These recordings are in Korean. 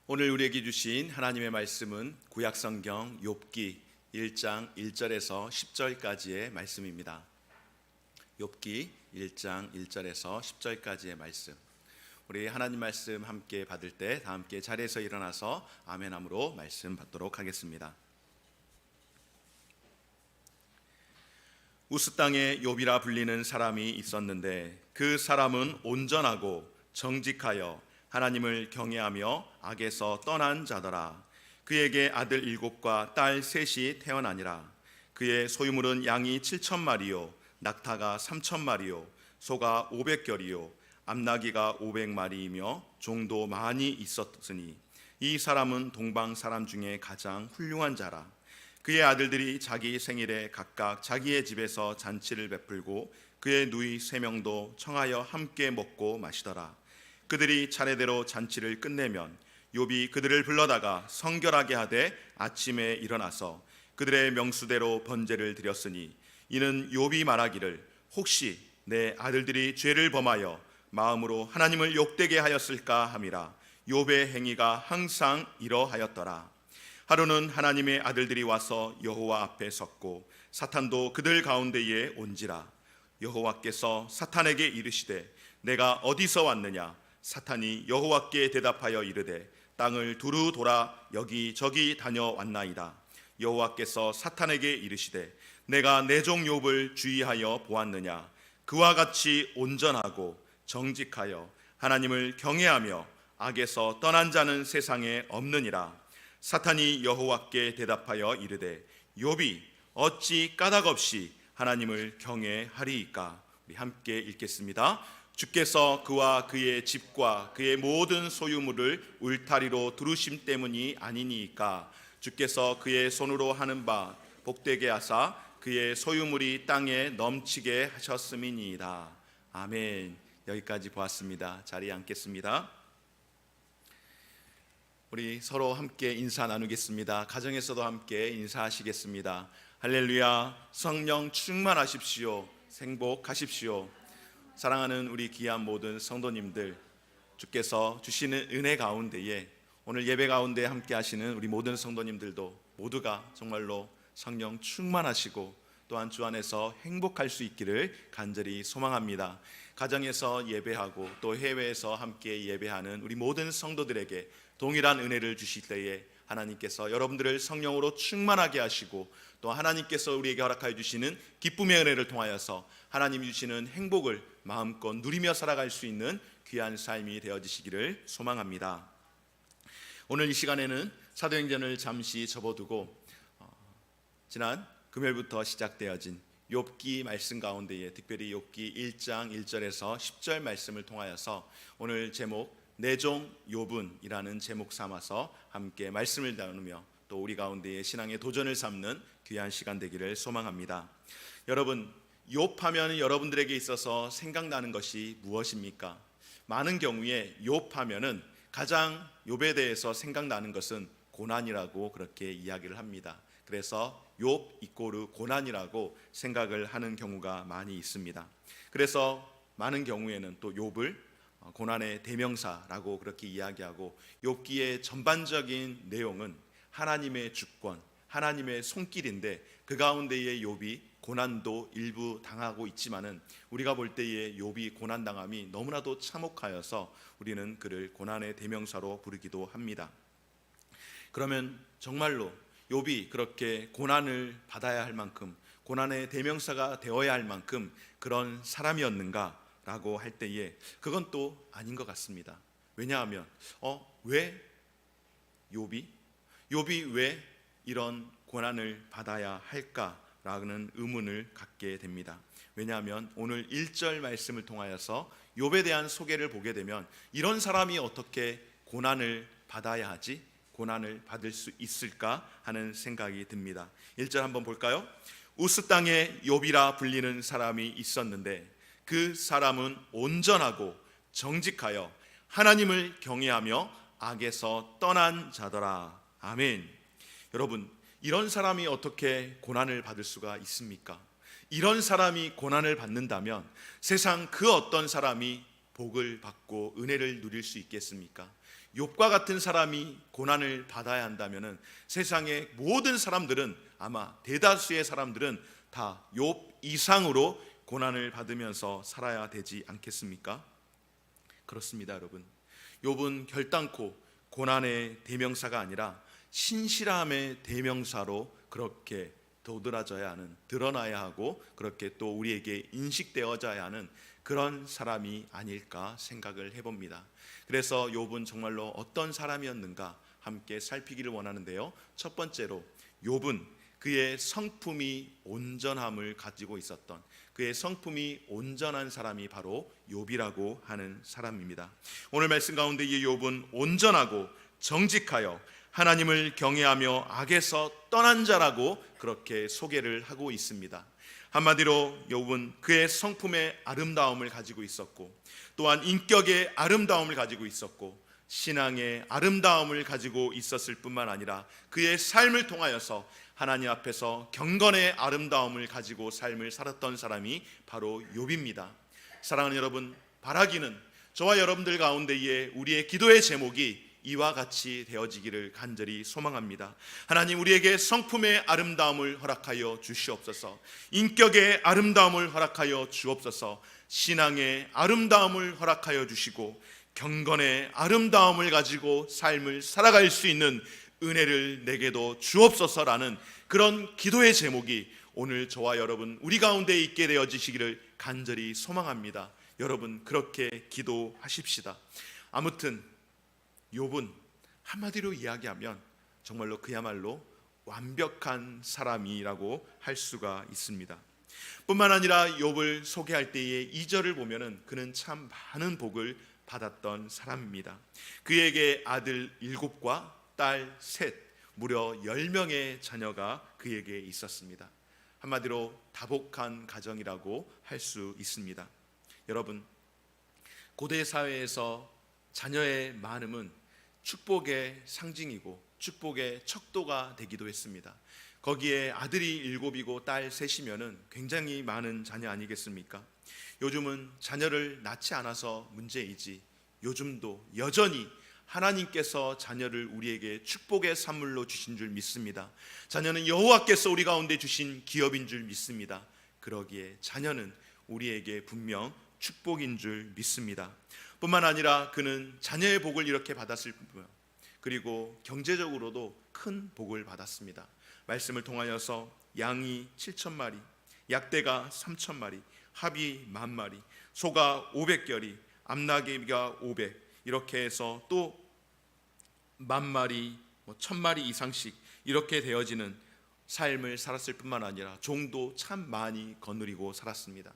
오늘 우리에게 주신 하나님의 말씀은 구약성경 욥기 1장 1절에서 10절까지의 말씀입니다. 욥기 1장 1절에서 10절까지의 말씀. 우리 하나님 말씀 함께 받을 때 다 함께 자리에서 일어나서 아멘함으로 말씀 받도록 하겠습니다. 우스 땅에 욥이라 불리는 사람이 있었는데 그 사람은 온전하고 정직하여 하나님을 경외하며 악에서 떠난 자더라. 그에게 아들 7과 딸 3이 태어나니라. 그의 소유물은 양이 7,000마리요 낙타가 3,000마리요 소가 500결이요 암나귀가 500마리이며 종도 많이 있었으니 이 사람은 동방 사람 중에 가장 훌륭한 자라. 그의 아들들이 자기 생일에 각각 자기의 집에서 잔치를 베풀고 그의 누이 3명도 청하여 함께 먹고 마시더라. 그들이 차례대로 잔치를 끝내면 욥이 그들을 불러다가 성결하게 하되 아침에 일어나서 그들의 명수대로 번제를 드렸으니 이는 욥이 말하기를 혹시 내 아들들이 죄를 범하여 마음으로 하나님을 욕되게 하였을까 함이라. 욥의 행위가 항상 이러하였더라. 하루는 하나님의 아들들이 와서 여호와 앞에 섰고 사탄도 그들 가운데에 온지라. 여호와께서 사탄에게 이르시되 내가 어디서 왔느냐. 사탄이 여호와께 대답하여 이르되 땅을 두루 돌아 여기저기 다녀왔나이다. 여호와께서 사탄에게 이르시되 내가 내 종 욥을 주의하여 보았느냐. 그와 같이 온전하고 정직하여 하나님을 경외하며 악에서 떠난 자는 세상에 없느니라. 사탄이 여호와께 대답하여 이르되 욥이 어찌 까닭없이 하나님을 경외하리이까. 우리 함께 읽겠습니다. 주께서 그와 그의 집과 그의 모든 소유물을 울타리로 두르심 때문이 아니니이까. 주께서 그의 손으로 하는 바 복되게 하사 그의 소유물이 땅에 넘치게 하셨음이니이다. 아멘. 여기까지 보았습니다. 자리에 앉겠습니다. 우리 서로 함께 인사 나누겠습니다. 가정에서도 함께 인사하시겠습니다. 할렐루야. 성령 충만하십시오. 행복하십시오. 사랑하는 우리 귀한 모든 성도님들, 주께서 주시는 은혜 가운데에 오늘 예배 가운데 함께 하시는 우리 모든 성도님들도 모두가 정말로 성령 충만하시고 또한 주 안에서 행복할 수 있기를 간절히 소망합니다. 가정에서 예배하고 또 해외에서 함께 예배하는 우리 모든 성도들에게 동일한 은혜를 주실 때에 하나님께서 여러분들을 성령으로 충만하게 하시고 또 하나님께서 우리에게 허락하여 주시는 기쁨의 은혜를 통하여서 하나님이 주시는 행복을 마음껏 누리며 살아갈 수 있는 귀한 삶이 되어지시기를 소망합니다. 오늘 이 시간에는 사도행전을 잠시 접어두고 지난 금요일부터 시작되어진 욥기 말씀 가운데에 특별히 욥기 1장 1절에서 10절 말씀을 통하여서 오늘 제목 내 종 욥은이라는 제목 삼아서 함께 말씀을 나누며 또 우리 가운데에 신앙의 도전을 삼는 귀한 시간 되기를 소망합니다. 여러분, 욥하면 여러분들에게 있어서 생각나는 것이 무엇입니까? 많은 경우에 욥하면은 가장 욥에 대해서 생각나는 것은 고난이라고 그렇게 이야기를 합니다. 그래서 욥 이꼬르 고난이라고 생각을 하는 경우가 많이 있습니다. 그래서 많은 경우에는 또 욥을 고난의 대명사라고 그렇게 이야기하고 욥기의 전반적인 내용은 하나님의 주권, 하나님의 손길인데 그 가운데에 욥이 고난도 일부 당하고 있지만은 우리가 볼 때에 욥이 고난당함이 너무나도 참혹하여서 우리는 그를 고난의 대명사로 부르기도 합니다. 그러면 정말로 욥이 그렇게 고난을 받아야 할 만큼 고난의 대명사가 되어야 할 만큼 그런 사람이었는가? 라고 할 때에 그건 또 아닌 것 같습니다. 왜냐하면 왜 욥이 왜 이런 고난을 받아야 할까라는 의문을 갖게 됩니다. 왜냐하면 오늘 1절 말씀을 통하여서 욥에 대한 소개를 보게 되면 이런 사람이 어떻게 고난을 받아야 하지? 고난을 받을 수 있을까 하는 생각이 듭니다. 1절 한번 볼까요? 우스 땅에 욥이라 불리는 사람이 있었는데 그 사람은 온전하고 정직하여 하나님을 경외하며 악에서 떠난 자더라. 아멘. 여러분, 이런 사람이 어떻게 고난을 받을 수가 있습니까? 이런 사람이 고난을 받는다면 세상 그 어떤 사람이 복을 받고 은혜를 누릴 수 있겠습니까? 욥과 같은 사람이 고난을 받아야 한다면은 세상의 모든 사람들은, 아마 대다수의 사람들은 다 욥 이상으로 고난을 받으면서 살아야 되지 않겠습니까? 그렇습니다, 여러분. 욥은 결단코 고난의 대명사가 아니라 신실함의 대명사로 그렇게 도드라져야 하는, 드러나야 하고 그렇게 또 우리에게 인식되어져야 하는 그런 사람이 아닐까 생각을 해봅니다. 그래서 욥은 정말로 어떤 사람이었는가 함께 살피기를 원하는데요. 첫 번째로 욥은 그의 성품이 온전함을 가지고 있었던, 그의 성품이 온전한 사람이 바로 욥이라고 하는 사람입니다. 오늘 말씀 가운데 이 욥은 온전하고 정직하여 하나님을 경외하며 악에서 떠난 자라고 그렇게 소개를 하고 있습니다. 한마디로 욥은 그의 성품의 아름다움을 가지고 있었고, 또한 인격의 아름다움을 가지고 있었고, 신앙의 아름다움을 가지고 있었을 뿐만 아니라 그의 삶을 통하여서 하나님 앞에서 경건의 아름다움을 가지고 삶을 살았던 사람이 바로 욥입니다. 사랑하는 여러분, 바라기는 저와 여러분들 가운데에 우리의 기도의 제목이 이와 같이 되어지기를 간절히 소망합니다. 하나님, 우리에게 성품의 아름다움을 허락하여 주시옵소서. 인격의 아름다움을 허락하여 주옵소서. 신앙의 아름다움을 허락하여 주시고 경건의 아름다움을 가지고 삶을 살아갈 수 있는 은혜를 내게도 주옵소서라는 그런 기도의 제목이 오늘 저와 여러분 우리 가운데 있게 되어지시기를 간절히 소망합니다. 여러분, 그렇게 기도하십시다. 아무튼 욥은 한마디로 이야기하면 정말로 그야말로 완벽한 사람이라고 할 수가 있습니다. 뿐만 아니라 욥을 소개할 때의 2절을 보면은 그는 참 많은 복을 받았던 사람입니다. 그에게 아들 7과 딸 3, 무려 10명의 자녀가 그에게 있었습니다. 한마디로 다복한 가정이라고 할 수 있습니다. 여러분, 고대 사회에서 자녀의 많음은 축복의 상징이고 축복의 척도가 되기도 했습니다. 거기에 아들이 7이고 딸 3이면은 굉장히 많은 자녀 아니겠습니까? 요즘은 자녀를 낳지 않아서 문제이지 요즘도 여전히 하나님께서 자녀를 우리에게 축복의 선물로 주신 줄 믿습니다. 자녀는 여호와께서 우리 가운데 주신 기업인 줄 믿습니다. 그러기에 자녀는 우리에게 분명 축복인 줄 믿습니다. 뿐만 아니라 그는 자녀의 복을 이렇게 받았을 뿐, 그리고 경제적으로도 큰 복을 받았습니다. 말씀을 통하여서 양이 7,000마리, 약대가 3,000마리, 합이 10,000마리, 소가 500결이, 암나귀가 500, 이렇게 해서 또 10,000마리, 1,000마리 이상씩 이렇게 되어지는 삶을 살았을 뿐만 아니라 종도 참 많이 거느리고 살았습니다.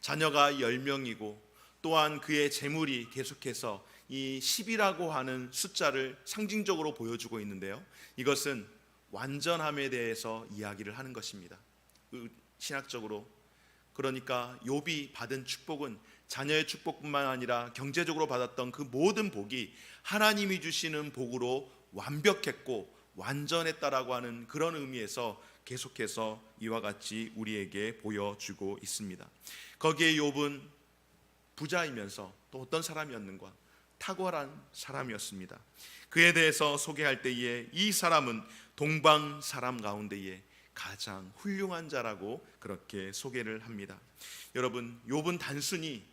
자녀가 10명이고 또한 그의 재물이 계속해서 이 10이라고 하는 숫자를 상징적으로 보여주고 있는데요, 이것은 완전함에 대해서 이야기를 하는 것입니다. 신학적으로. 그러니까 욥이 받은 축복은 자녀의 축복뿐만 아니라 경제적으로 받았던 그 모든 복이 하나님이 주시는 복으로 완벽했고 완전했다라고 하는 그런 의미에서 계속해서 이와 같이 우리에게 보여주고 있습니다. 거기에 욥은 부자이면서 또 어떤 사람이었는가? 탁월한 사람이었습니다. 그에 대해서 소개할 때에 이 사람은 동방 사람 가운데에 가장 훌륭한 자라고 그렇게 소개를 합니다. 여러분, 욥은 단순히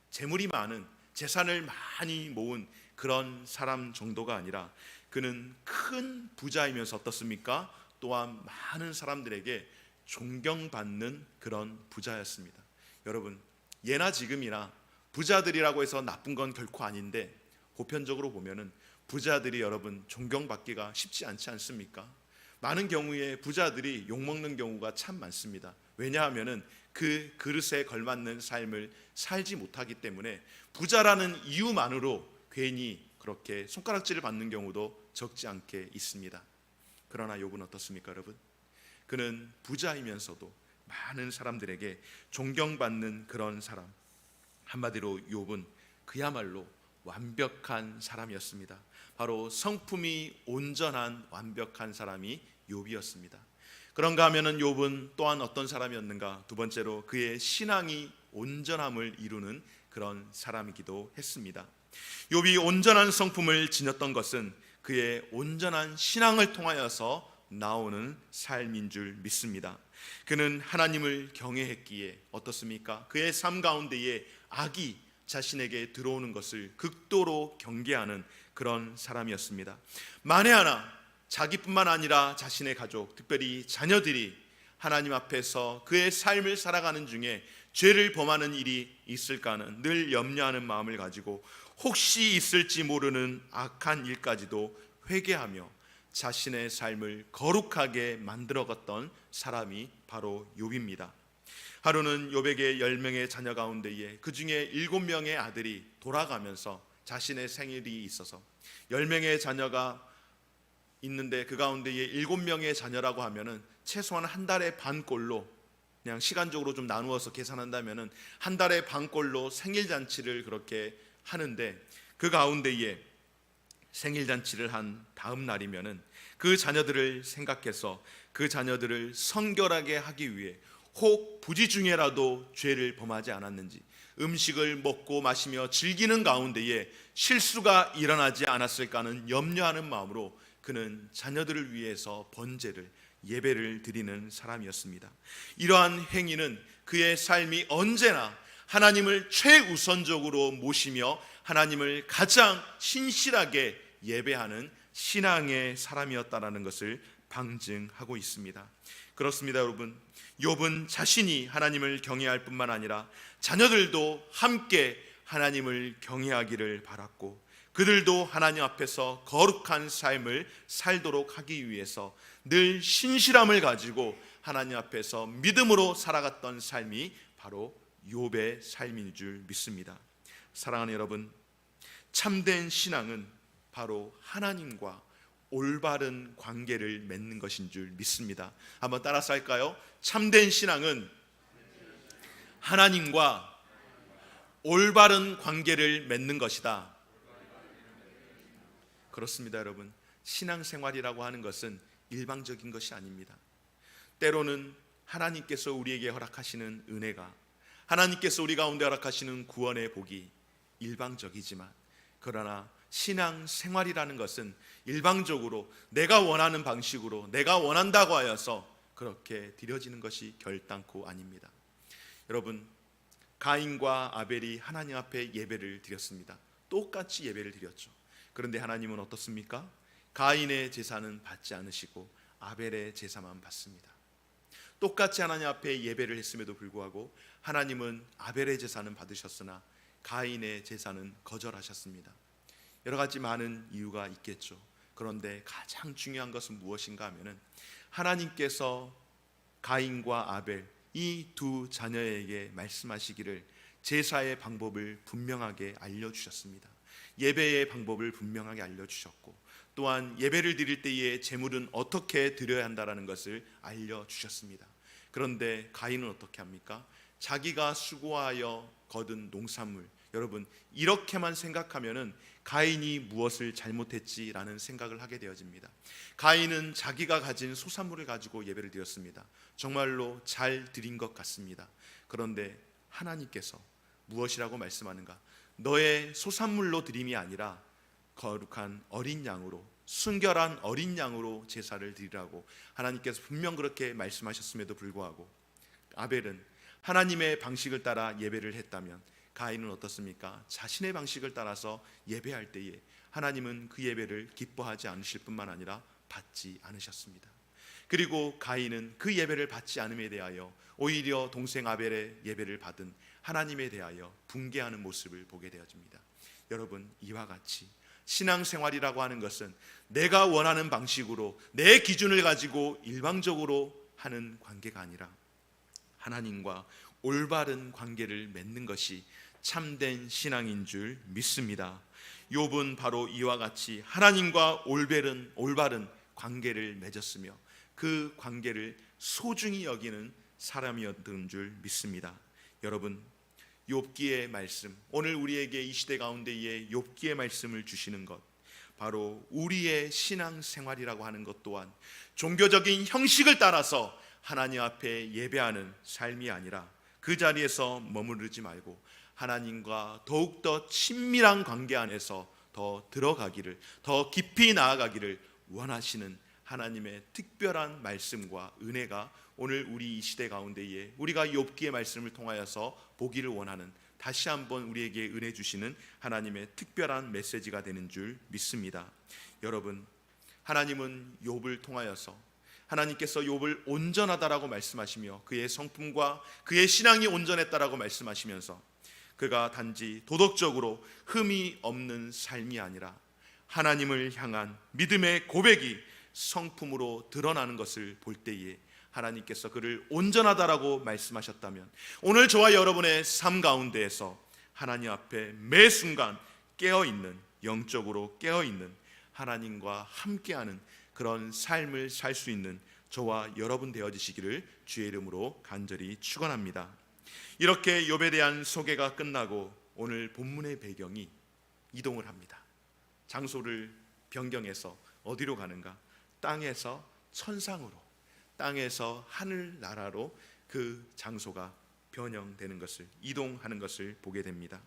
재물이 많은, 재산을 많이 모은 그런 사람 정도가 아니라 그는 큰 부자이면서 어떻습니까? 또한 많은 사람들에게 존경받는 그런 부자였습니다. 여러분, 예나 지금이나 부자들이라고 해서 나쁜 건 결코 아닌데 보편적으로 보면은 부자들이 여러분 존경받기가 쉽지 않지 않습니까? 많은 경우에 부자들이 욕먹는 경우가 참 많습니다. 왜냐하면은 그 그릇에 걸맞는 삶을 살지 못하기 때문에 부자라는 이유만으로 괜히 그렇게 손가락질을 받는 경우도 적지 않게 있습니다. 그러나 욥은 어떻습니까, 여러분? 그는 부자이면서도 많은 사람들에게 존경받는 그런 사람. 한마디로 욥은 그야말로 완벽한 사람이었습니다. 바로 성품이 온전한 완벽한 사람이 욥이었습니다. 그런가 하면은 욥은 또한 어떤 사람이었는가? 두 번째로 그의 신앙이 온전함을 이루는 그런 사람이기도 했습니다. 욥이 온전한 성품을 지녔던 것은 그의 온전한 신앙을 통하여서 나오는 삶인 줄 믿습니다. 그는 하나님을 경외했기에 어떻습니까? 그의 삶 가운데에 악이 자신에게 들어오는 것을 극도로 경계하는 그런 사람이었습니다. 만에 하나 자기뿐만 아니라 자신의 가족, 특별히 자녀들이 하나님 앞에서 그의 삶을 살아가는 중에 죄를 범하는 일이 있을까는 늘 염려하는 마음을 가지고 혹시 있을지 모르는 악한 일까지도 회개하며 자신의 삶을 거룩하게 만들어갔던 사람이 바로 욥입니다. 하루는 욥에게 10명의 자녀 가운데에 그 중에 7명의 아들이 돌아가면서 자신의 생일이 있어서 10명의 자녀가 있는데 그 가운데에 7명의 자녀라고 하면은 최소한 한 달에 반꼴로, 그냥 시간적으로 좀 나누어서 계산한다면은 한 달에 반꼴로 생일 잔치를 그렇게 하는데, 그 가운데에 생일 잔치를 한 다음 날이면은 그 자녀들을 생각해서 그 자녀들을 성결하게 하기 위해 혹 부지 중에라도 죄를 범하지 않았는지, 음식을 먹고 마시며 즐기는 가운데에 실수가 일어나지 않았을까 하는 염려하는 마음으로 그는 자녀들을 위해서 번제를, 예배를 드리는 사람이었습니다. 이러한 행위는 그의 삶이 언제나 하나님을 최우선적으로 모시며 하나님을 가장 신실하게 예배하는 신앙의 사람이었다라는 것을 방증하고 있습니다. 그렇습니다, 여러분. 욥은 자신이 하나님을 경외할 뿐만 아니라 자녀들도 함께 하나님을 경외하기를 바랐고, 그들도 하나님 앞에서 거룩한 삶을 살도록 하기 위해서 늘 신실함을 가지고 하나님 앞에서 믿음으로 살아갔던 삶이 바로 욥의 삶인 줄 믿습니다. 사랑하는 여러분, 참된 신앙은 바로 하나님과 올바른 관계를 맺는 것인 줄 믿습니다. 한번 따라서 할까요? 참된 신앙은 하나님과 올바른 관계를 맺는 것이다. 그렇습니다, 여러분. 신앙생활이라고 하는 것은 일방적인 것이 아닙니다. 때로는 하나님께서 우리에게 허락하시는 은혜가, 하나님께서 우리 가운데 허락하시는 구원의 복이 일방적이지만, 그러나 신앙생활이라는 것은 일방적으로 내가 원하는 방식으로 내가 원한다고 하여서 그렇게 드려지는 것이 결단코 아닙니다. 여러분, 가인과 아벨이 하나님 앞에 예배를 드렸습니다. 똑같이 예배를 드렸죠. 그런데 하나님은 어떻습니까? 가인의 제사는 받지 않으시고 아벨의 제사만 받습니다. 똑같이 하나님 앞에 예배를 했음에도 불구하고 하나님은 아벨의 제사는 받으셨으나 가인의 제사는 거절하셨습니다. 여러 가지 많은 이유가 있겠죠. 그런데 가장 중요한 것은 무엇인가 하면은 하나님께서 가인과 아벨 이 두 자녀에게 말씀하시기를 제사의 방법을 분명하게 알려주셨습니다. 예배의 방법을 분명하게 알려주셨고, 또한 예배를 드릴 때의 제물은 어떻게 드려야 한다는 것을 알려주셨습니다. 그런데 가인은 어떻게 합니까? 자기가 수고하여 거둔 농산물, 여러분 이렇게만 생각하면은 가인이 무엇을 잘못했지라는 생각을 하게 되어집니다. 가인은 자기가 가진 소산물을 가지고 예배를 드렸습니다. 정말로 잘 드린 것 같습니다. 그런데 하나님께서 무엇이라고 말씀하는가? 너의 소산물로 드림이 아니라 거룩한 어린 양으로, 순결한 어린 양으로 제사를 드리라고 하나님께서 분명 그렇게 말씀하셨음에도 불구하고 아벨은 하나님의 방식을 따라 예배를 했다면 가인은 어떻습니까? 자신의 방식을 따라서 예배할 때에 하나님은 그 예배를 기뻐하지 않으실 뿐만 아니라 받지 않으셨습니다. 그리고 가인은 그 예배를 받지 않음에 대하여 오히려 동생 아벨의 예배를 받은 하나님에 대하여 붕괴하는 모습을 보게 되어집니다. 여러분, 이와 같이 신앙생활이라고 하는 것은 내가 원하는 방식으로 내 기준을 가지고 일방적으로 하는 관계가 아니라 하나님과 올바른 관계를 맺는 것이 참된 신앙인 줄 믿습니다. 욥은 바로 이와 같이 하나님과 올바른 관계를 맺었으며 그 관계를 소중히 여기는 사람이었던 줄 믿습니다. 여러분, 욥기의 말씀, 오늘 우리에게 이 시대 가운데에 욥기의 말씀을 주시는 것, 바로 우리의 신앙생활이라고 하는 것 또한 종교적인 형식을 따라서 하나님 앞에 예배하는 삶이 아니라 그 자리에서 머무르지 말고 하나님과 더욱더 친밀한 관계 안에서 더 들어가기를, 더 깊이 나아가기를 원하시는 하나님의 특별한 말씀과 은혜가 오늘 우리 이 시대 가운데에 우리가 욥기의 말씀을 통하여서 보기를 원하는, 다시 한번 우리에게 은혜 주시는 하나님의 특별한 메시지가 되는 줄 믿습니다. 여러분, 하나님은 욥을 통하여서 하나님께서 욥을 온전하다라고 말씀하시며 그의 성품과 그의 신앙이 온전했다라고 말씀하시면서 그가 단지 도덕적으로 흠이 없는 삶이 아니라 하나님을 향한 믿음의 고백이 성품으로 드러나는 것을 볼 때에 하나님께서 그를 온전하다라고 말씀하셨다면, 오늘 저와 여러분의 삶 가운데에서 하나님 앞에 매 순간 깨어있는, 영적으로 깨어있는, 하나님과 함께하는 그런 삶을 살 수 있는 저와 여러분 되어지시기를 주의 이름으로 간절히 축원합니다. 이렇게 욥에 대한 소개가 끝나고 오늘 본문의 배경이 이동을 합니다. 장소를 변경해서 어디로 가는가? 땅에서 천상으로, 땅에서 하늘나라로 그 장소가 변형되는 것을, 이동하는 것을 보게 됩니다.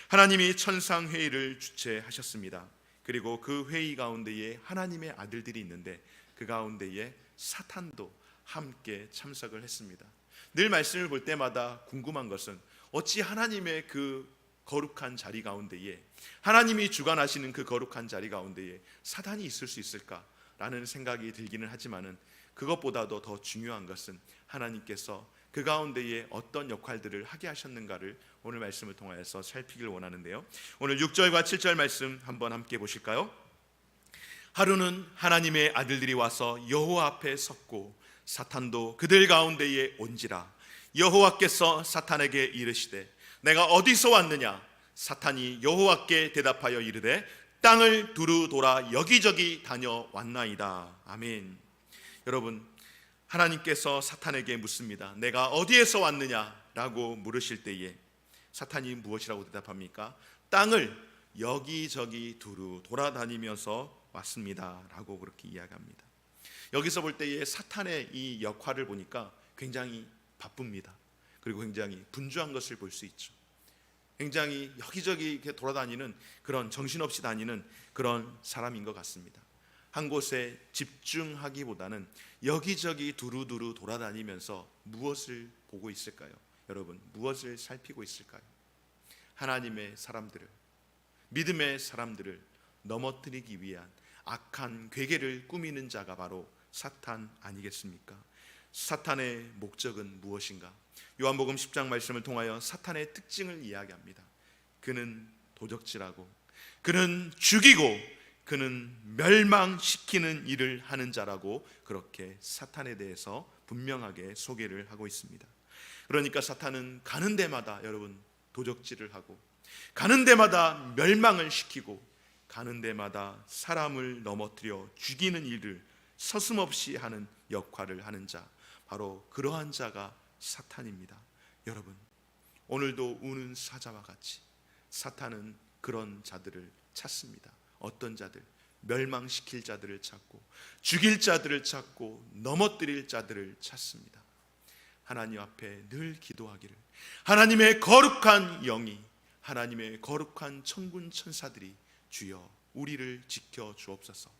하나님이 천상회의를 주최하셨습니다. 그리고 그 회의 가운데에 하나님의 아들들이 있는데 그 가운데에 사탄도 함께 참석을 했습니다. 늘 말씀을 볼 때마다 궁금한 것은 어찌 하나님의 그 거룩한 자리 가운데에, 하나님이 주관하시는 그 거룩한 자리 가운데에 사탄이 있을 수 있을까라는 생각이 들기는 하지만은, 그것보다도 더 중요한 것은 하나님께서 그 가운데에 어떤 역할들을 하게 하셨는가를 오늘 말씀을 통하여서 살피길 원하는데요. 오늘 6절과 7절 말씀 한번 함께 보실까요? 하루는 하나님의 아들들이 와서 여호와 앞에 섰고 사탄도 그들 가운데에 온지라. 여호와께서 사탄에게 이르시되 내가 어디서 왔느냐? 사탄이 여호와께 대답하여 이르되 땅을 두루 돌아 여기저기 다녀왔나이다. 아멘. 여러분, 하나님께서 사탄에게 묻습니다. 내가 어디에서 왔느냐라고 물으실 때에 사탄이 무엇이라고 대답합니까? 땅을 여기저기 두루 돌아다니면서 왔습니다 라고 그렇게 이야기합니다. 여기서 볼 때에 사탄의 이 역할을 보니까 굉장히 바쁩니다. 그리고 굉장히 분주한 것을 볼 수 있죠. 굉장히 여기저기 이렇게 돌아다니는, 그런 정신없이 다니는 그런 사람인 것 같습니다. 한 곳에 집중하기보다는 여기저기 두루두루 돌아다니면서 무엇을 보고 있을까요? 여러분, 무엇을 살피고 있을까요? 하나님의 사람들을, 믿음의 사람들을 넘어뜨리기 위한 악한 괴계를 꾸미는 자가 바로 사탄 아니겠습니까? 사탄의 목적은 무엇인가? 요한복음 10장 말씀을 통하여 사탄의 특징을 이야기합니다. 그는 도적질하고, 그는 죽이고, 그는 멸망시키는 일을 하는 자라고 그렇게 사탄에 대해서 분명하게 소개를 하고 있습니다. 그러니까 사탄은 가는 데마다 여러분 도적질을 하고, 가는 데마다 멸망을 시키고, 가는 데마다 사람을 넘어뜨려 죽이는 일을 서슴없이 하는 역할을 하는 자, 바로 그러한 자가 사탄입니다. 여러분, 오늘도 우는 사자와 같이 사탄은 그런 자들을 찾습니다. 어떤 자들? 멸망시킬 자들을 찾고, 죽일 자들을 찾고, 넘어뜨릴 자들을 찾습니다. 하나님 앞에 늘 기도하기를, 하나님의 거룩한 영이, 하나님의 거룩한 천군 천사들이 주여 우리를 지켜 주옵소서.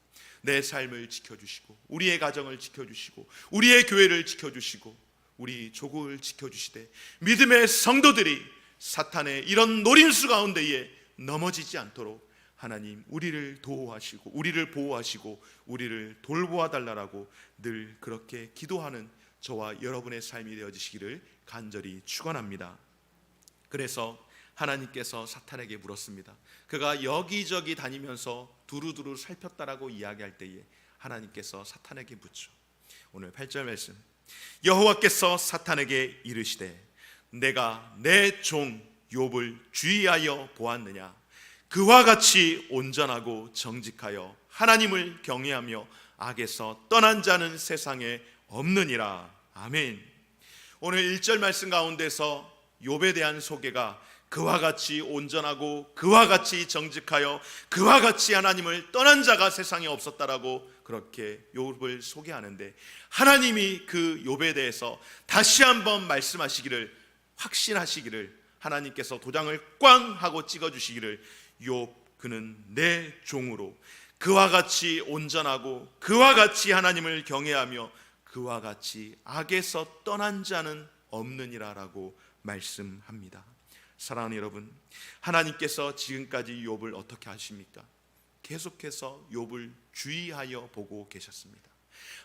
내 삶을 지켜주시고, 우리의 가정을 지켜주시고, 우리의 교회를 지켜주시고, 우리 조국을 지켜주시되, 믿음의 성도들이 사탄의 이런 노림수 가운데에 넘어지지 않도록 하나님 우리를 도우하시고, 우리를 보호하시고, 우리를 돌보아 달라고 늘 그렇게 기도하는 저와 여러분의 삶이 되어지시기를 간절히 축원합니다. 그래서 하나님께서 사탄에게 물었습니다. 그가 여기저기 다니면서 두루두루 살폈다라고 이야기할 때에 하나님께서 사탄에게 묻죠. 오늘 8절 말씀, 여호와께서 사탄에게 이르시되 내가 내 종 욥을 주의하여 보았느냐? 그와 같이 온전하고 정직하여 하나님을 경외하며 악에서 떠난 자는 세상에 없느니라. 아멘. 오늘 1절 말씀 가운데서 욥에 대한 소개가 그와 같이 온전하고 그와 같이 정직하여 그와 같이 하나님을 떠난 자가 세상에 없었다라고 그렇게 욥을 소개하는데, 하나님이 그 욥에 대해서 다시 한번 말씀하시기를, 확신하시기를 하나님께서 도장을 꽝 하고 찍어주시기를 욥 그는 내 종으로 그와 같이 온전하고 그와 같이 하나님을 경외하며 그와 같이 악에서 떠난 자는 없느니라 라고 말씀합니다. 사랑하는 여러분, 하나님께서 지금까지 욥을 어떻게 하십니까? 계속해서 욥을 주의하여 보고 계셨습니다.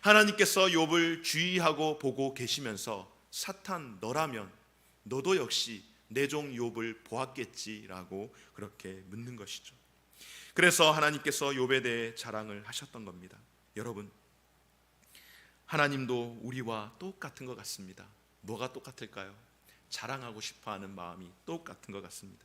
하나님께서 욥을 주의하고 보고 계시면서 사탄, 너라면 너도 역시 내 종 욥을 보았겠지라고 그렇게 묻는 것이죠. 그래서 하나님께서 욥에 대해 자랑을 하셨던 겁니다. 여러분, 하나님도 우리와 똑같은 것 같습니다. 뭐가 똑같을까요? 자랑하고 싶어하는 마음이 똑같은 것 같습니다.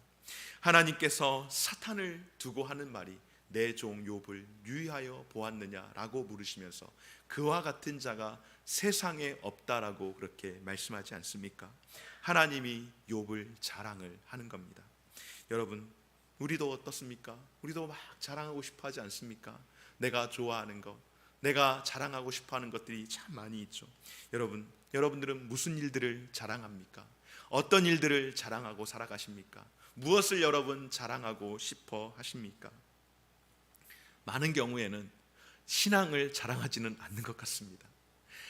하나님께서 사탄을 두고 하는 말이 내 종 욥을 유의하여 보았느냐라고 물으시면서 그와 같은 자가 세상에 없다라고 그렇게 말씀하지 않습니까? 하나님이 욥을 자랑을 하는 겁니다. 여러분, 우리도 어떻습니까? 우리도 막 자랑하고 싶어 하지 않습니까? 내가 좋아하는 것, 내가 자랑하고 싶어 하는 것들이 참 많이 있죠. 여러분들은 무슨 일들을 자랑합니까? 어떤 일들을 자랑하고 살아가십니까? 무엇을 여러분 자랑하고 싶어 하십니까? 많은 경우에는 신앙을 자랑하지는 않는 것 같습니다.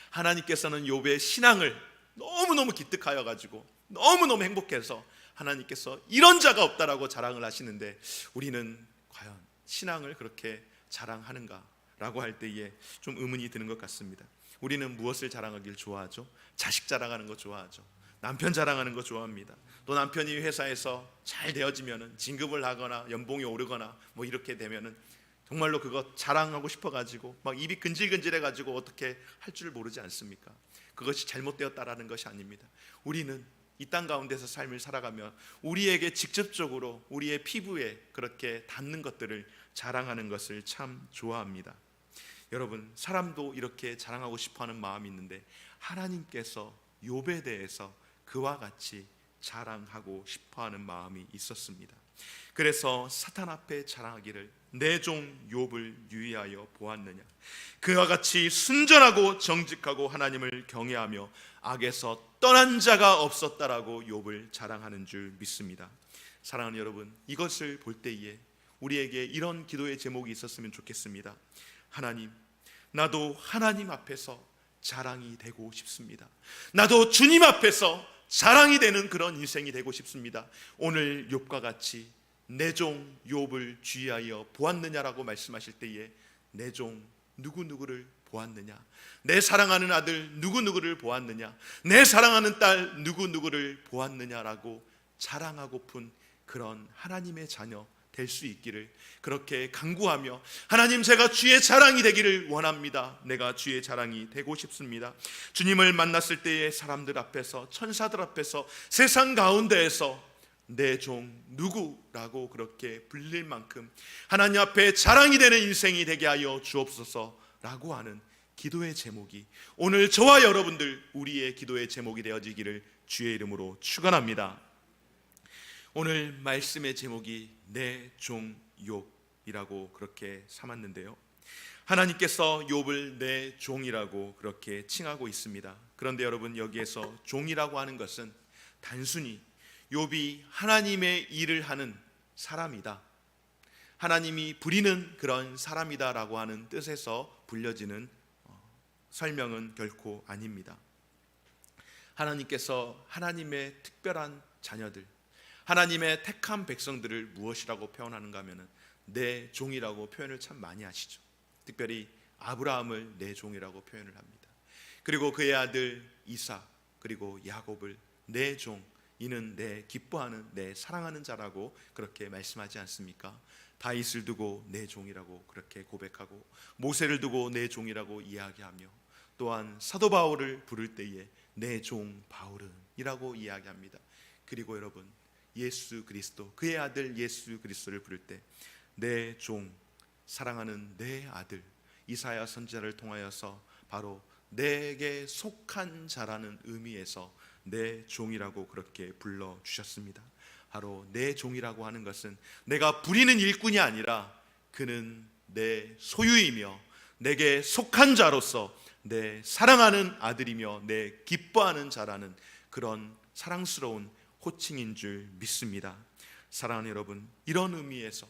하나님께서는 욥의 신앙을 너무너무 기특하여 가지고 너무너무 행복해서 하나님께서 이런 자가 없다라고 자랑을 하시는데 우리는 과연 신앙을 그렇게 자랑하는가 라고 할 때에 좀 의문이 드는 것 같습니다. 우리는 무엇을 자랑하길 좋아하죠? 자식 자랑하는 거 좋아하죠. 남편 자랑하는 거 좋아합니다. 또 남편이 회사에서 잘 되어지면은 진급을 하거나 연봉이 오르거나 뭐 이렇게 되면은 정말로 그거 자랑하고 싶어가지고 막 입이 근질근질해가지고 어떻게 할 줄 모르지 않습니까? 그것이 잘못되었다라는 것이 아닙니다. 우리는 이 땅 가운데서 삶을 살아가며 우리에게 직접적으로 우리의 피부에 그렇게 닿는 것들을 자랑하는 것을 참 좋아합니다. 여러분, 사람도 이렇게 자랑하고 싶어하는 마음이 있는데 하나님께서 욥에 대해서 그와 같이 자랑하고 싶어하는 마음이 있었습니다. 그래서 사탄 앞에 자랑하기를 내 종 욥을 유의하여 보았느냐, 그와 같이 순전하고 정직하고 하나님을 경외하며 악에서 떠난 자가 없었다라고 욥을 자랑하는 줄 믿습니다. 사랑하는 여러분, 이것을 볼 때에 우리에게 이런 기도의 제목이 있었으면 좋겠습니다. 하나님, 나도 하나님 앞에서 자랑이 되고 싶습니다. 나도 주님 앞에서 자랑이 되는 그런 인생이 되고 싶습니다. 오늘 욥과 같이 내 종 욥을 주의하여 보았느냐라고 말씀하실 때에 내 종 누구누구를 보았느냐, 내 사랑하는 아들 누구누구를 보았느냐, 내 사랑하는 딸 누구누구를 보았느냐라고 자랑하고픈 그런 하나님의 자녀 될 수 있기를 그렇게 간구하며, 하나님, 제가 주의 자랑이 되기를 원합니다. 내가 주의 자랑이 되고 싶습니다. 주님을 만났을 때의 사람들 앞에서, 천사들 앞에서, 세상 가운데에서 내 종 누구라고 그렇게 불릴 만큼 하나님 앞에 자랑이 되는 인생이 되게 하여 주옵소서라고 하는 기도의 제목이 오늘 저와 여러분들 우리의 기도의 제목이 되어지기를 주의 이름으로 축원합니다. 오늘 말씀의 제목이 내 종 욥이라고 그렇게 삼았는데요, 하나님께서 욥을 내 종이라고 그렇게 칭하고 있습니다. 그런데 여러분, 여기에서 종이라고 하는 것은 단순히 욥이 하나님의 일을 하는 사람이다, 하나님이 부리는 그런 사람이다라고 하는 뜻에서 불려지는 설명은 결코 아닙니다. 하나님께서 하나님의 특별한 자녀들, 하나님의 택한 백성들을 무엇이라고 표현하는가 하면 내 종이라고 표현을 참 많이 하시죠. 특별히 아브라함을 내 종이라고 표현을 합니다. 그리고 그의 아들 이삭, 그리고 야곱을 내 종, 이는 내 기뻐하는, 내 사랑하는 자라고 그렇게 말씀하지 않습니까? 다윗을 두고 내 종이라고 그렇게 고백하고, 모세를 두고 내 종이라고 이야기하며, 또한 사도 바울을 부를 때에 내 종 바울은이라고 이야기합니다. 그리고 여러분, 예수 그리스도, 그의 아들 예수 그리스도를 부를 때 내 종, 사랑하는 내 아들 이사야 선지자를 통하여서 바로 내게 속한 자라는 의미에서 내 종이라고 그렇게 불러주셨습니다. 바로 내 종이라고 하는 것은 내가 부리는 일꾼이 아니라 그는 내 소유이며 내게 속한 자로서 내 사랑하는 아들이며 내 기뻐하는 자라는 그런 사랑스러운 호칭인 줄 믿습니다. 사랑하는 여러분, 이런 의미에서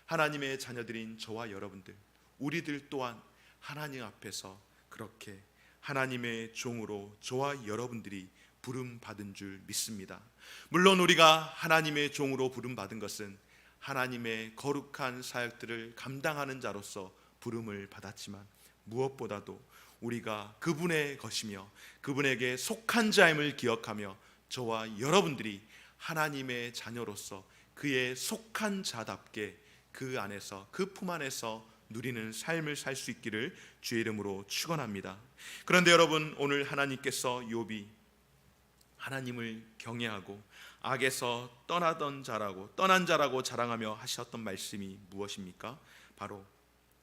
하나님의 자녀들인 저와 여러분들, 우리들 또한 하나님 앞에서 그렇게 하나님의 종으로 저와 여러분들이 부름받은 줄 믿습니다. 물론 우리가 하나님의 종으로 부름받은 것은 하나님의 거룩한 사역들을 감당하는 자로서 부름을 받았지만, 무엇보다도 우리가 그분의 것이며 그분에게 속한 자임을 기억하며 저와 여러분들이 하나님의 자녀로서 그의 속한 자답게 그 안에서, 그 품 안에서 누리는 삶을 살 수 있기를 주의 이름으로 축원합니다. 그런데 여러분, 오늘 하나님께서 욥이 하나님을 경외하고 악에서 떠난 자라고 자랑하며 하셨던 말씀이 무엇입니까? 바로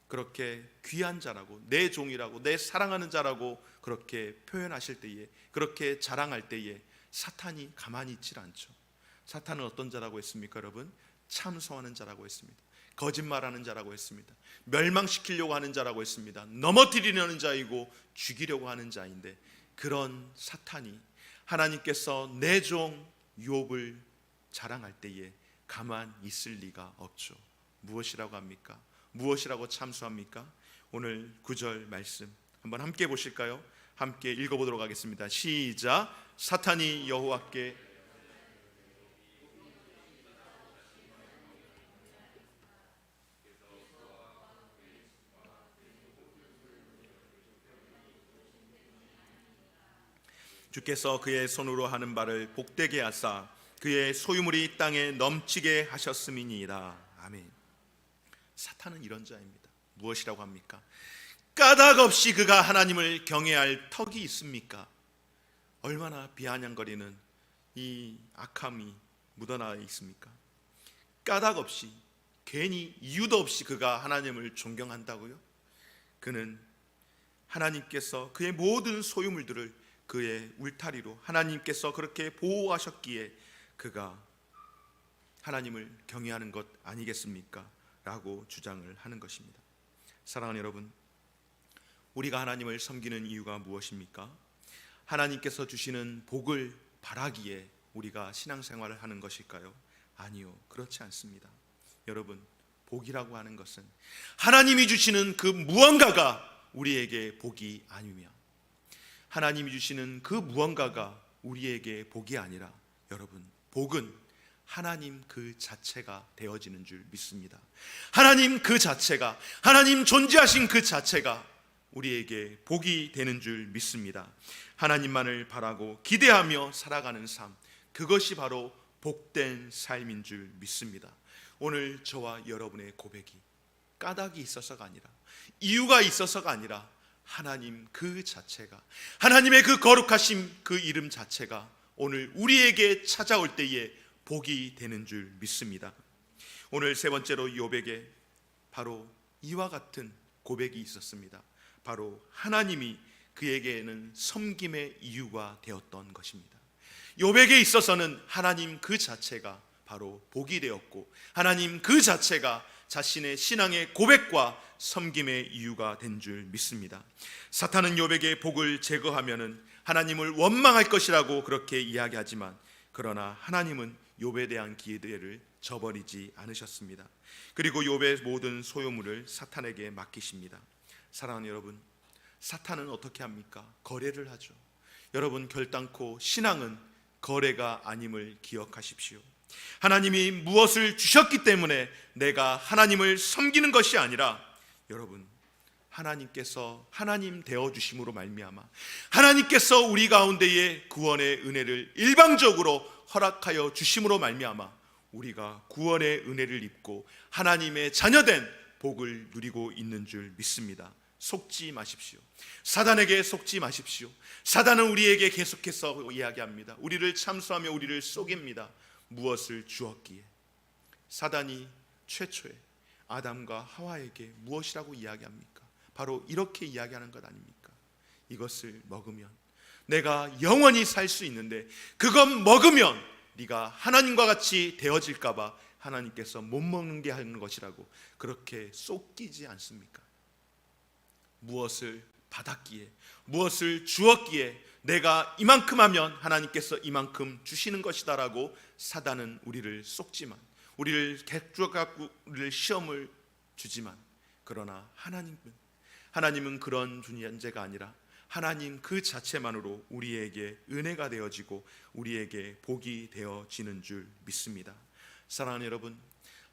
그렇게 귀한 자라고, 내 종이라고, 내 사랑하는 자라고 그렇게 표현하실 때에, 그렇게 자랑할 때에 사탄이 가만히 있질 않죠. 사탄은 어떤 자라고 했습니까? 여러분, 참소하는 자라고 했습니다. 거짓말하는 자라고 했습니다. 멸망시키려고 하는 자라고 했습니다. 넘어뜨리려는 자이고 죽이려고 하는 자인데, 그런 사탄이 하나님께서 내 종 욥을 자랑할 때에 가만 있을 리가 없죠. 무엇이라고 합니까? 무엇이라고 참소합니까? 오늘 9절 말씀 한번 함께 보실까요? 함께 읽어보도록 하겠습니다. 시작. 사탄이 여호와께 주께서 그의 손으로 하는 바를 복되게 하사 그의 소유물이 땅에 넘치게 하셨음이니이다. 아멘. 사탄은 이런 자입니다. 무엇이라고 합니까? 까닭 없이 그가 하나님을 경외할 턱이 있습니까? 얼마나 비아냥거리는 이 악함이 묻어나 있습니까? 까닭 없이, 괜히 이유도 없이 그가 하나님을 존경한다고요? 그는 하나님께서 그의 모든 소유물들을 그의 울타리로 하나님께서 그렇게 보호하셨기에 그가 하나님을 경외하는 것 아니겠습니까? 라고 주장을 하는 것입니다. 사랑하는 여러분, 우리가 하나님을 섬기는 이유가 무엇입니까? 하나님께서 주시는 복을 바라기에 우리가 신앙생활을 하는 것일까요? 아니요, 그렇지 않습니다. 여러분, 복이라고 하는 것은 하나님이 주시는 그 무언가가 우리에게 복이 아니며, 하나님이 주시는 그 무언가가 우리에게 복이 아니라, 여러분, 복은 하나님 그 자체가 되어지는 줄 믿습니다. 하나님 그 자체가, 하나님 존재하신 그 자체가 우리에게 복이 되는 줄 믿습니다. 하나님만을 바라고 기대하며 살아가는 삶, 그것이 바로 복된 삶인 줄 믿습니다. 오늘 저와 여러분의 고백이 까닭이 있어서가 아니라, 이유가 있어서가 아니라, 하나님 그 자체가, 하나님의 그 거룩하심, 그 이름 자체가 오늘 우리에게 찾아올 때에 복이 되는 줄 믿습니다. 오늘 세 번째로 욥에게 바로 이와 같은 고백이 있었습니다. 바로 하나님이 그에게는 섬김의 이유가 되었던 것입니다. 욥에게 있어서는 하나님 그 자체가 바로 복이 되었고, 하나님 그 자체가 자신의 신앙의 고백과 섬김의 이유가 된 줄 믿습니다. 사탄은 욥에게 복을 제거하면은 하나님을 원망할 것이라고 그렇게 이야기하지만, 그러나 하나님은 욥에 대한 기대를 저버리지 않으셨습니다. 그리고 욥의 모든 소유물을 사탄에게 맡기십니다. 사랑하는 여러분, 사탄은 어떻게 합니까? 거래를 하죠. 여러분, 결단코 신앙은 거래가 아님을 기억하십시오. 하나님이 무엇을 주셨기 때문에 내가 하나님을 섬기는 것이 아니라, 여러분, 하나님께서 하나님 되어주심으로 말미암아 하나님께서 우리 가운데에 구원의 은혜를 일방적으로 허락하여 주심으로 말미암아 우리가 구원의 은혜를 입고 하나님의 자녀된 복을 누리고 있는 줄 믿습니다. 속지 마십시오. 사단에게 속지 마십시오. 사단은 우리에게 계속해서 이야기합니다. 우리를 참소하며 우리를 속입니다. 무엇을 주었기에? 사단이 최초에 아담과 하와에게 무엇이라고 이야기합니까? 바로 이렇게 이야기하는 것 아닙니까? 이것을 먹으면 내가 영원히 살 수 있는데, 그것 먹으면 네가 하나님과 같이 되어질까 봐 하나님께서 못 먹는 게 하는 것이라고 그렇게 쏙 끼지 않습니까? 무엇을 받았기에, 무엇을 주었기에 내가 이만큼 하면 하나님께서 이만큼 주시는 것이다라고 사단은 우리를 속지만, 우리를 객주어갖고 우리를 시험을 주지만, 그러나 하나님은 그런 존재가 아니라 하나님 그 자체만으로 우리에게 은혜가 되어지고 우리에게 복이 되어지는 줄 믿습니다. 사랑하는 여러분,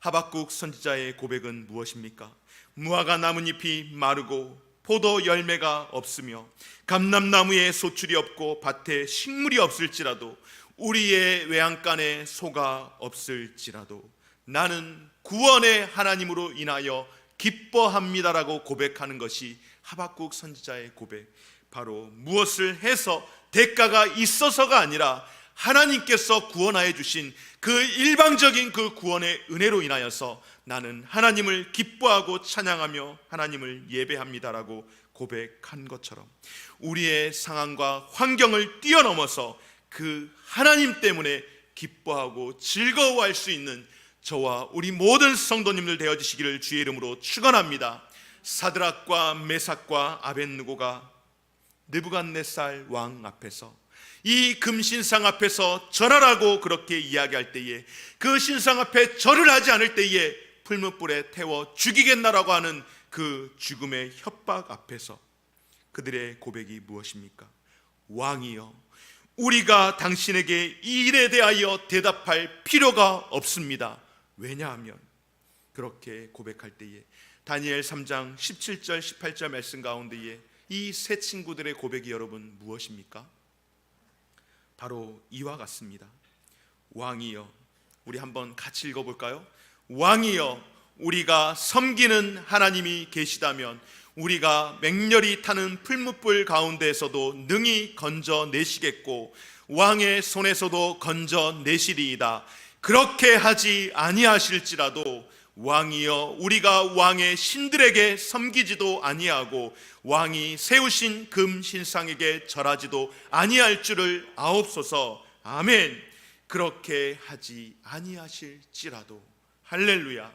하박국 선지자의 고백은 무엇입니까? 무화과 나뭇잎이 마르고 포도 열매가 없으며 감람나무에 소출이 없고 밭에 식물이 없을지라도 우리의 외양간에 소가 없을지라도 나는 구원의 하나님으로 인하여 기뻐합니다라고 고백하는 것이 하박국 선지자의 고백. 바로 무엇을 해서 대가가 있어서가 아니라 하나님께서 구원하여 주신 그 일방적인 그 구원의 은혜로 인하여서 나는 하나님을 기뻐하고 찬양하며 하나님을 예배합니다라고 고백한 것처럼 우리의 상황과 환경을 뛰어넘어서 그 하나님 때문에 기뻐하고 즐거워할 수 있는 저와 우리 모든 성도님들 되어주시기를 주의 이름으로 축원합니다. 사드락과 메삭과 아벳느고가 느부갓네살 왕 앞에서 이 금신상 앞에서 절하라고 그렇게 이야기할 때에, 그 신상 앞에 절을 하지 않을 때에 풀무불에 태워 죽이겠나라고 하는 그 죽음의 협박 앞에서 그들의 고백이 무엇입니까? 왕이여, 우리가 당신에게 이 일에 대하여 대답할 필요가 없습니다. 왜냐하면, 그렇게 고백할 때에 다니엘 3장 17절 18절 말씀 가운데에 이 세 친구들의 고백이 여러분 무엇입니까? 바로 이와 같습니다. 왕이여, 우리 한번 같이 읽어볼까요? 왕이여, 우리가 섬기는 하나님이 계시다면 우리가 맹렬히 타는 풀무불 가운데에서도 능히 건져내시겠고 왕의 손에서도 건져내시리이다. 그렇게 하지 아니하실지라도 왕이여, 우리가 왕의 신들에게 섬기지도 아니하고 왕이 세우신 금 신상에게 절하지도 아니할 줄을 아옵소서. 아멘. 그렇게 하지 아니하실지라도. 할렐루야.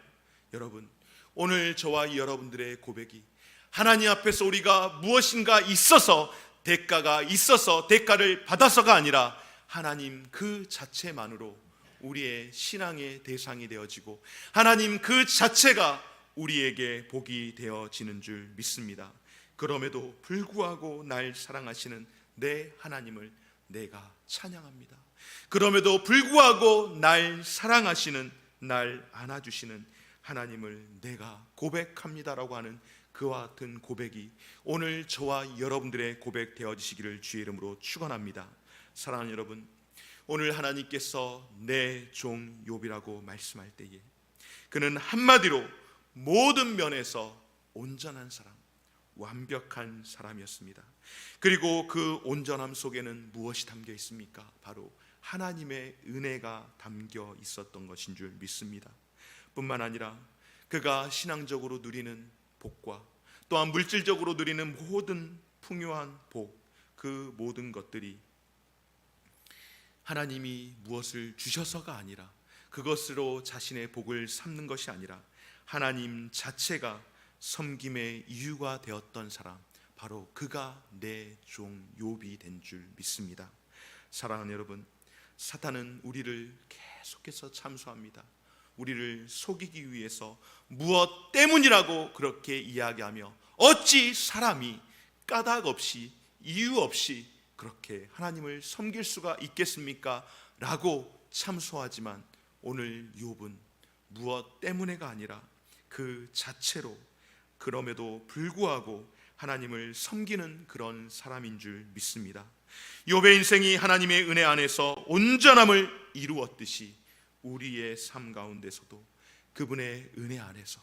여러분, 오늘 저와 여러분들의 고백이 하나님 앞에서 우리가 무엇인가 있어서, 대가가 있어서 대가를 받아서가 아니라 하나님 그 자체만으로 우리의 신앙의 대상이 되어지고 하나님 그 자체가 우리에게 복이 되어지는 줄 믿습니다. 그럼에도 불구하고 날 사랑하시는 내 하나님을 내가 찬양합니다. 그럼에도 불구하고 날 사랑하시는, 날 안아주시는 하나님을 내가 고백합니다라고 하는 그와 같은 고백이 오늘 저와 여러분들의 고백 되어지시기를 주의 이름으로 축원합니다. 사랑하는 여러분, 오늘 하나님께서 내 종 욥이라고 말씀할 때에 그는 한마디로 모든 면에서 온전한 사람, 완벽한 사람이었습니다. 그리고 그 온전함 속에는 무엇이 담겨 있습니까? 바로 하나님의 은혜가 담겨 있었던 것인 줄 믿습니다. 뿐만 아니라 그가 신앙적으로 누리는 복과 또한 물질적으로 누리는 모든 풍요한 복, 그 모든 것들이 하나님이 무엇을 주셔서가 아니라, 그것으로 자신의 복을 삼는 것이 아니라 하나님 자체가 섬김의 이유가 되었던 사람, 바로 그가 내 종 욥이 된 줄 믿습니다. 사랑하는 여러분, 사탄은 우리를 계속해서 참소합니다. 우리를 속이기 위해서 무엇 때문이라고 그렇게 이야기하며 어찌 사람이 까닭 없이 이유 없이 그렇게 하나님을 섬길 수가 있겠습니까? 라고 참소하지만 오늘 욥은 무엇 때문에가 아니라 그 자체로, 그럼에도 불구하고 하나님을 섬기는 그런 사람인 줄 믿습니다. 욥의 인생이 하나님의 은혜 안에서 온전함을 이루었듯이 우리의 삶 가운데서도 그분의 은혜 안에서,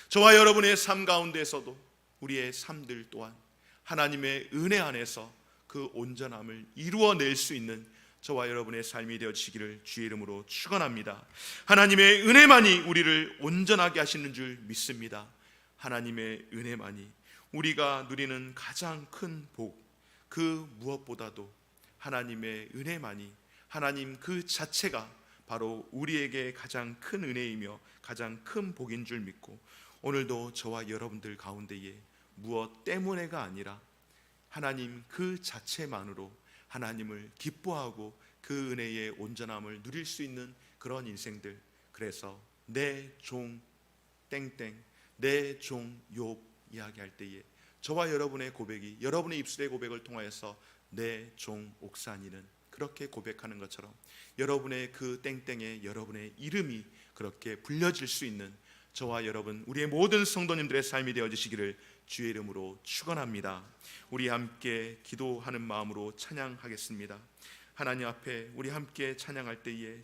저와 여러분의 삶 가운데서도 우리의 삶들 또한 하나님의 은혜 안에서 그 온전함을 이루어낼 수 있는 저와 여러분의 삶이 되어지기를 주의 이름으로 축원합니다. 하나님의 은혜만이 우리를 온전하게 하시는 줄 믿습니다. 하나님의 은혜만이 우리가 누리는 가장 큰 복, 그 무엇보다도 하나님의 은혜만이, 하나님 그 자체가 바로 우리에게 가장 큰 은혜이며 가장 큰 복인 줄 믿고, 오늘도 저와 여러분들 가운데에 무엇 때문에가 아니라 하나님 그 자체만으로 하나님을 기뻐하고 그 은혜의 온전함을 누릴 수 있는 그런 인생들. 그래서 내 종 땡땡, 내 종 욥 이야기할 때에 저와 여러분의 고백이, 여러분의 입술의 고백을 통하여서 내 종 옥산이는 그렇게 고백하는 것처럼 여러분의 그 땡땡에 여러분의 이름이 그렇게 불려질 수 있는 저와 여러분, 우리의 모든 성도님들의 삶이 되어지시기를 주의 이름으로 축원합니다. 우리 함께 기도하는 마음으로 찬양하겠습니다. 하나님 앞에 우리 함께 찬양할 때에